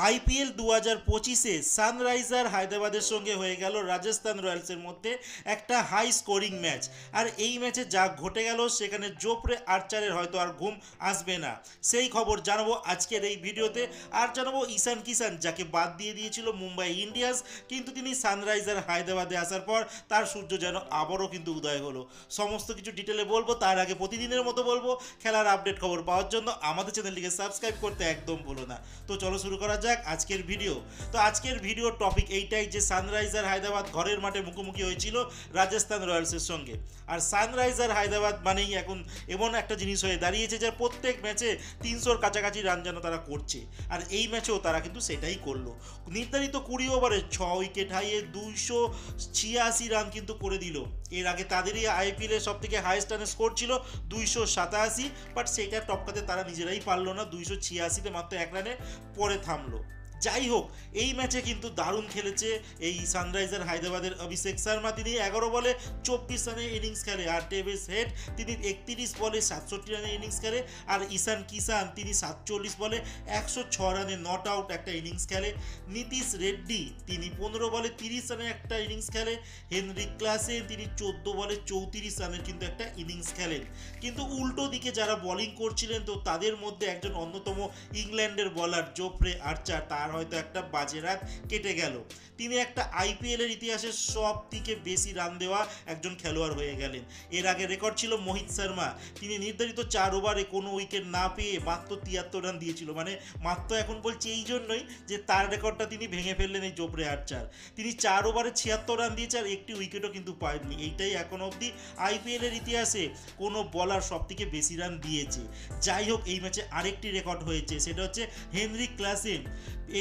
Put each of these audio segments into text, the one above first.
IPL 2025-এ sunriser হায়দ্রাবাদের সঙ্গে হয়ে গেল রাজস্থান রয়্যালসের মধ্যে একটা হাই স্কোরিং ম্যাচ। আর এই ম্যাচে যা ঘটে গেল সেখানে জোফরে আর্চারের হয়তো আর ঘুম আসবে না, সেই খবর জানাবো আজকের এই ভিডিওতে। আর জানাবো ঈশান কিষান, যাকে বাদ দিয়ে দিয়েছিল মুম্বাই ইন্ডিয়ান্স, কিন্তু তিনি সানরাইজার হায়দ্রাবাদে আসার পর তার সূর্য যেন আবারও কিন্তু উদয় হলো। সমস্ত কিছু ডিটেলে বলবো, তার আগে প্রতিদিনের মতো বলবো খেলার আপডেট খবর পাওয়ার জন্য আমাদের চ্যানেলটিকে সাবস্ক্রাইব করতে একদম ভুলো না। তো চলো শুরু করা যাক আজকের ভিডিও। তো আজকের ভিডিওর টপিক এইটাই যে সানরাইজার হায়দ্রাবাদ ঘরের মাঠে মুখোমুখি হয়েছিল রাজস্থান রয়্যালসের সঙ্গে। আর সানরাইজার হায়দ্রাবাদ মানেই এখন এমন একটা জিনিস হয়ে দাঁড়িয়েছে যে প্রত্যেক ম্যাচে 300-র কাছাকাছি রান যেন তারা করছে, আর এই ম্যাচেও তারা কিন্তু সেটাই করলো। নির্ধারিত 20 ওভারে 6 উইকেট হাইয়ে 286 রান কিন্তু করে দিল। এর আগে তাদেরই আইপিএলের সব থেকে হাইয়েস্ট রানের স্কোর ছিল 287, বাট সেটা টপকাতে তারা নিজেরাই পারলো না। 286-তে মাত্র 1 রানে পরে থামলো। যাই হোক, এই ম্যাচে কিন্তু দারুণ খেলেছে এই সানরাইজার হায়দ্রাবাদের অভিষেক শর্মা। তিনি 11 বলে 24 রানের ইনিংস খেলে, আর টেভিস হেড তিনি 31 বলে 67 রানের ইনিংস খেলে, আর ঈশান কিষান তিনি 47 বলে 106 রানে নট আউট একটা ইনিংস খেলে। নীতিশ রেড্ডি তিনি 15 বলে 30 রানের একটা ইনিংস খেলে। হেনরিক ক্লাসেন তিনি 14 বলে 34 রানের কিন্তু একটা ইনিংস খেলেন। কিন্তু উল্টো দিকে যারা বোলিং করছিলেন, তো তাদের মধ্যে একজন অন্যতম ইংল্যান্ডের বলার জোফরে আর্চার, তার হয়তো একটা বাজে রাত কেটে গেল। তিনি একটা আইপিএলের ইতিহাসে সব থেকে বেশি রান দেওয়া একজন খেলোয়াড় হয়ে গেলেন। এর আগে রেকর্ড ছিল মোহিত শর্মা, তিনি নির্ধারিত 4 ওভারে কোনো উইকেট না পেয়ে মাত্র 73 রান দিয়েছিল। মানে মাত্র এখন বলছি এই জন্যই যে তার রেকর্ডটা তিনি ভেঙে ফেললেন এই জোফরে আর্চার। তিনি 4 ওভারে 76 রান দিয়েছে আর একটি উইকেটও কিন্তু পায়নি। এইটাই এখন অবধি আইপিএলের ইতিহাসে কোনো বলার সব থেকে বেশি রান দিয়েছে। যাই হোক, এই ম্যাচে আরেকটি রেকর্ড হয়েছে, সেটা হচ্ছে হেনরিক ক্লাসেন।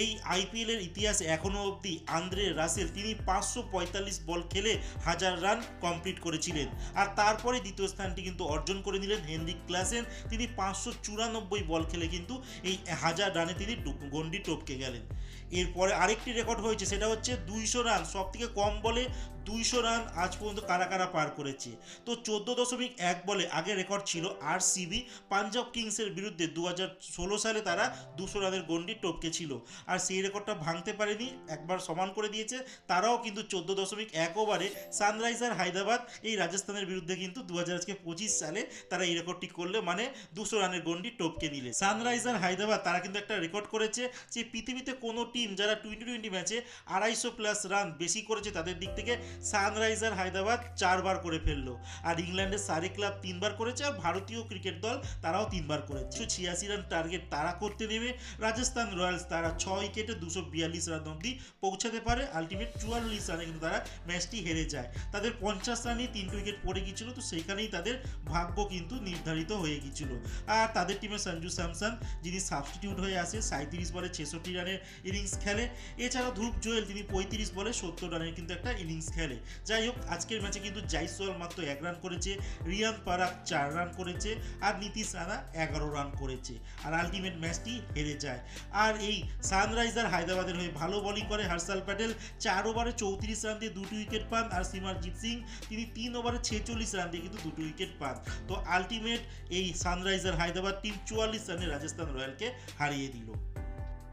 এই আইপিএলের ইতিহাসে এখনও অবধি আন্দ্রে রাসেল তিনি 545 বল খেলে 1000 রান কমপ্লিট করেছিলেন, আর তারপরে দ্বিতীয় স্থানটি কিন্তু অর্জন করে নিলেন হেনরিক ক্লাসেন। তিনি 594 বল খেলে কিন্তু এই 1000 রানে তিনি গন্ডি টপকে গেলেন। এরপরে আরেকটি রেকর্ড হয়েছে, সেটা হচ্ছে 200 রান, সব থেকে কম বলে 200 রান আজ পর্যন্ত কারা কারা পার করেছে। তো 14.1 বলে আগে রেকর্ড ছিল আরসিবি পাঞ্জাব কিংসের বিরুদ্ধে 2016 সালে তারা 200 রানের গন্ডি টপকে ছিল, আর সেই রেকর্ডটা ভাঙতে পারেনি, একবার সমান করে দিয়েছে। তারাও কিন্তু 14.1 ওভারে সানরাইজার হায়দ্রাবাদ এই রাজস্থানের বিরুদ্ধে কিন্তু 2025 সালে তারা এই রেকর্ডটি করলে, মানে 200 রানের গন্ডি টপকে নিলে। সানরাইজার হায়দ্রাবাদ তারা কিন্তু একটা রেকর্ড করেছে যে পৃথিবীতে কোনো টিম যারা 2020 ম্যাচে 250+ রান বেশি করেছে তাদের দিক থেকে সানরাইজার হায়দ্রাবাদ 4 বার করে ফেললো। আর ইংল্যান্ডের সারে ক্লাব 3 বার করেছে, আর ভারতীয় ক্রিকেট দল তারাও 3 বার করেছে। 186 রান টার্গেট তারা করতে নেবে। রাজস্থান রয়্যালস তারা 6 উইকেটে 242 রান অবধি পৌঁছাতে পারে। আলটিমেট 44 রানে কিন্তু তারা ম্যাচটি হেরে যায়। তাদের 50 রানেই 3 উইকেট পড়ে গিয়েছিল, তো সেইখানেই তাদের ভাগ্য কিন্তু নির্ধারিত হয়ে গিয়েছিল। আর তাদের টিমে সঞ্জু স্যামসন যিনি সাবস্টিটিউট হয়ে আসে 37 বলে 66 রানের ইনিংস খেলে। এছাড়াও ধ্রুব জোয়েল তিনি 35 বলে 70 রানের কিন্তু একটা ইনিংস খেলে। যাই হোক, আজকের ম্যাচে কিন্তু জাইসওয়াল মাত্র 1 রান করেছে, রিয়ান পারাগ 4 রান করেছে, আর নীতিশ রানা 11 রান করেছে, আর আলটিমেট ম্যাচটি হেরে যায়। আর এই সানরাইজার হায়দ্রাবাদের হয়ে ভালো বোলিং করে হর্ষাল প্যাটেল, 4 ওভারে 34 রান দিয়ে 2টি উইকেট পান, আর সিমরজিৎ সিং তিনি 3 ওভারে 46 রান দিয়ে কিন্তু 2টি উইকেট পান। তো আলটিমেট এই সানরাইজার হায়দ্রাবাদ টিম 44 রানে রাজস্থান রয়্যালকে হারিয়ে দিল।